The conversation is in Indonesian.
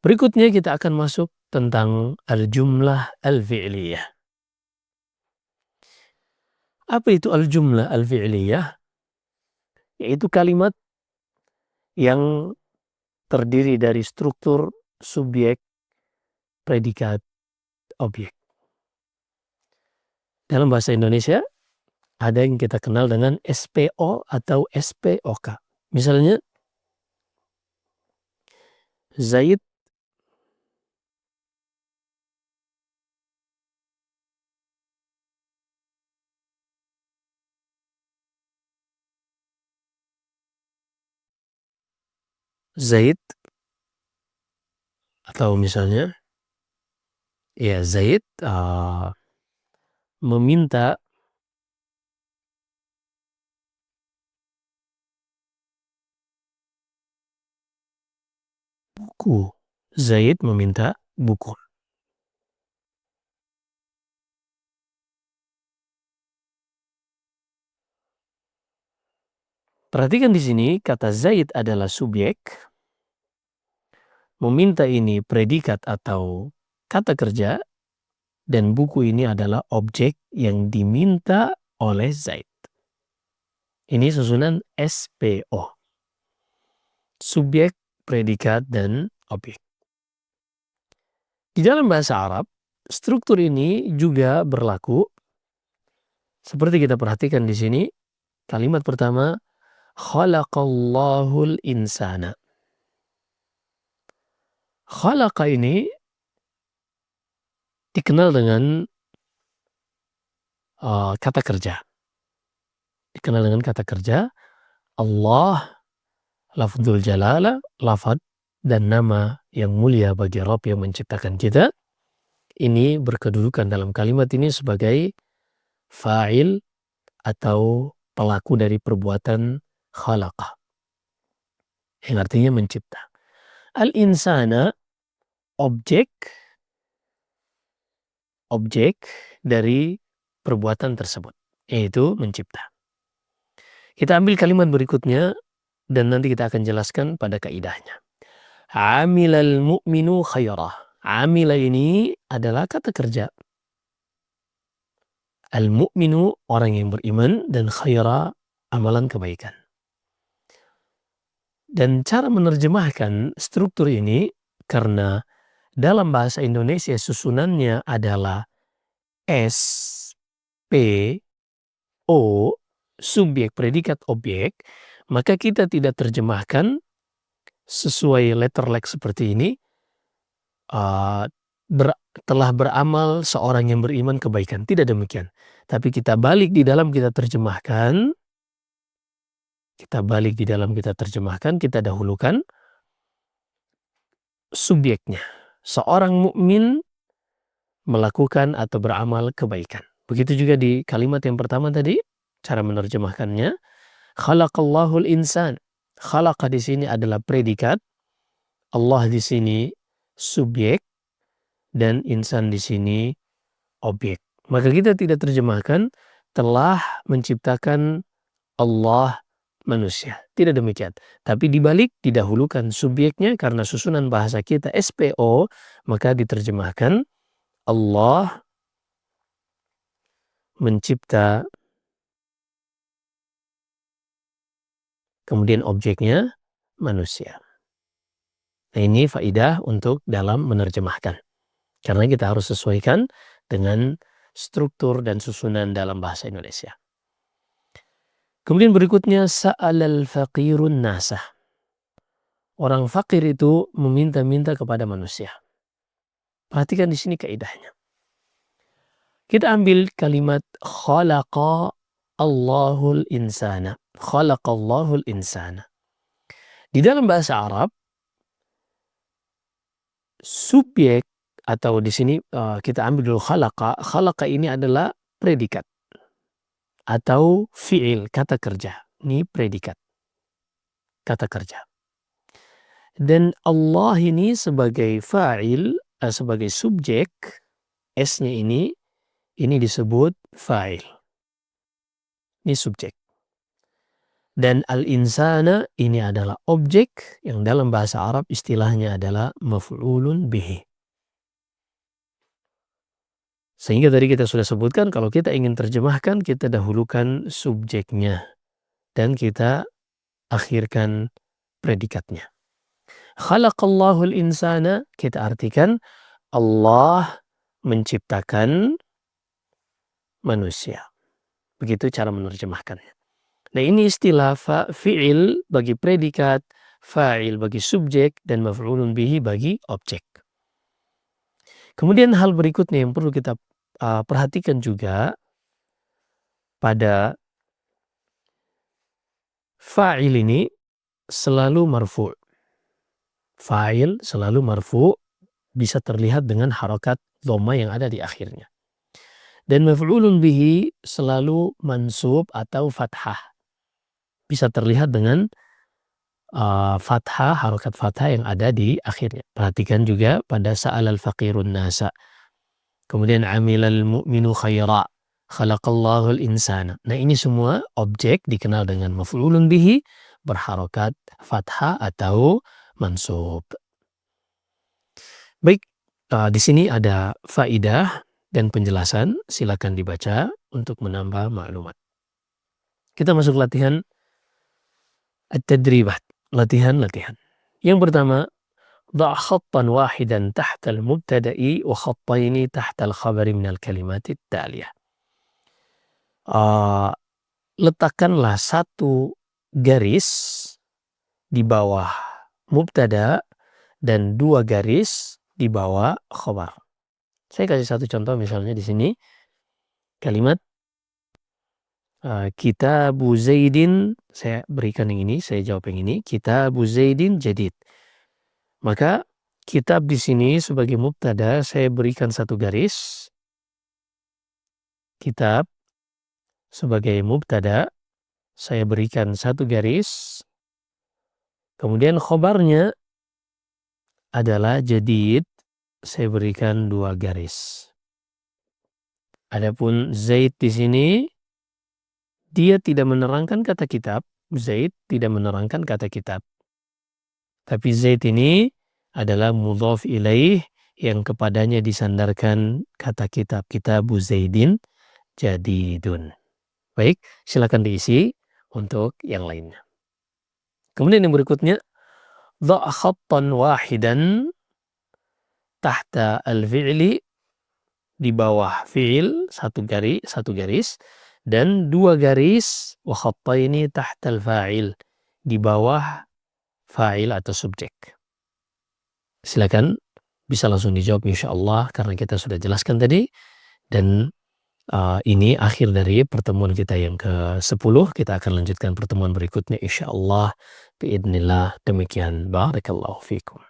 Berikutnya kita akan masuk tentang al-jumlah al-fi'liyah. Apa itu al-jumlah al-fi'liyah? Yaitu kalimat yang terdiri dari struktur subjek, predikat, objek. Dalam bahasa Indonesia ada yang kita kenal dengan SPO atau SPOK. Misalnya Zaid atau misalnya ya Zaid meminta buku. Zaid meminta buku. Perhatikan di sini kata Zaid adalah subjek, meminta ini predikat atau kata kerja, dan buku ini adalah objek yang diminta oleh Zaid. Ini susunan SPO. Subjek, predikat, dan objek. Di dalam bahasa Arab, struktur ini juga berlaku seperti kita perhatikan di sini. Kalimat pertama, khalaqallahul insana. Khalaqa ini dikenal dengan kata kerja. Dikenal dengan kata kerja. Allah, lafdzul jalala, lafad dan nama yang mulia bagi Rabb yang menciptakan kita. Ini berkedudukan dalam kalimat ini sebagai fa'il atau pelaku dari perbuatan khalaqa, yang artinya mencipta. Al-insana, objek dari perbuatan tersebut, yaitu mencipta. Kita ambil kalimat berikutnya dan nanti kita akan jelaskan pada kaidahnya. Amilal mu'minu khairah. Amila ini adalah kata kerja. Al-mu'minu orang yang beriman, dan khairah amalan kebaikan. Dan cara menerjemahkan struktur ini karena dalam bahasa Indonesia susunannya adalah S, P, O, subjek, predikat, objek, maka kita tidak terjemahkan sesuai letterlek seperti ini, telah beramal seorang yang beriman kebaikan. Tidak demikian. Tapi kita balik di dalam kita terjemahkan, kita dahulukan subjeknya. Seorang mukmin melakukan atau beramal kebaikan. Begitu juga di kalimat yang pertama tadi, cara menerjemahkannya, khalaqallahul insan. Khalaqa di sini adalah predikat, Allah di sini subjek, dan insan di sini objek. Maka kita tidak terjemahkan telah menciptakan Allah manusia. Tidak demikian. Tapi dibalik didahulukan subjeknya karena susunan bahasa kita SPO, maka diterjemahkan Allah mencipta, kemudian objeknya manusia. Nah, ini faidah untuk dalam menerjemahkan. Karena kita harus sesuaikan dengan struktur dan susunan dalam bahasa Indonesia. Kemudian berikutnya, sa'alal faqirun nasah. Orang fakir itu meminta-minta kepada manusia. Perhatikan di sini kaidahnya. Kita ambil kalimat khalaqa Allahul insana. Khalaqallahul insana. Di dalam bahasa Arab, subjek atau di sini kita ambil dulu khalaqa. Khalaqa ini adalah predikat atau fi'il, kata kerja. Ini predikat, kata kerja. Dan Allah ini sebagai fa'il, sebagai subjek, S-nya ini disebut fa'il. Ini subjek. Dan al-insana ini adalah objek yang dalam bahasa Arab istilahnya adalah maf'ulun bihi. Sehingga tadi kita sudah sebutkan kalau kita ingin terjemahkan kita dahulukan subjeknya dan kita akhirkan predikatnya. Khalaqallahul insana kita artikan Allah menciptakan manusia. Begitu cara menerjemahkannya. Nah ini istilah fi'il bagi predikat, fa'il bagi subjek, dan maf'ulun bihi bagi objek. Kemudian hal berikutnya yang perlu kita perhatikan juga pada fa'il ini selalu marfu'. Fa'il selalu marfu' bisa terlihat dengan harokat dhamma yang ada di akhirnya. Dan maf'ulun bihi selalu mansub atau fathah. Bisa terlihat dengan fathah, harokat fathah yang ada di akhirnya. Perhatikan juga pada sa'alal faqirun nasa. Kemudian amilal mu'minu khaira. Khalaqallahul insana. Nah ini semua objek dikenal dengan maf'ulun bihi berharokat fathah atau mansub. Baik, di sini ada faidah dan penjelasan. Silakan dibaca untuk menambah maklumat. Kita masuk latihan at-tadribat. Latihan-latihan. Yang pertama, ضع خطا واحدا تحت المبتدأ وخطين تحت الخبر من الكلمات التالية. Letakkanlah satu garis di bawah mubtada dan dua garis di bawah khabar. Saya kasih satu contoh misalnya di sini kalimat Kitabu Zaidin, saya berikan yang ini, saya jawab yang ini. Kitabu Zaidin jadid. Maka kitab di sini sebagai mubtada saya berikan satu garis. Kitab sebagai mubtada saya berikan satu garis. Kemudian khobarnya adalah jadid, saya berikan dua garis. Adapun Zaid di sini dia tidak menerangkan kata kitab. Zaid tidak menerangkan kata kitab. Tapi Zaid ini adalah mudhaf ilaih yang kepadanya disandarkan kata kitab. Kitabu Zaidin jadidun. Baik, silakan diisi untuk yang lainnya. Kemudian yang berikutnya, dha' khattan wahidan tahta al-fi'li, di bawah fi'il satu garis dan dua garis wa khattaini tahta al-fa'il, di bawah fa'il atau subjek. Silakan bisa langsung dijawab insyaallah karena kita sudah jelaskan tadi. Dan ini akhir dari pertemuan kita yang ke-10. Kita akan lanjutkan pertemuan berikutnya insyaallah biidznillah. Demikian, barakallahu fikum.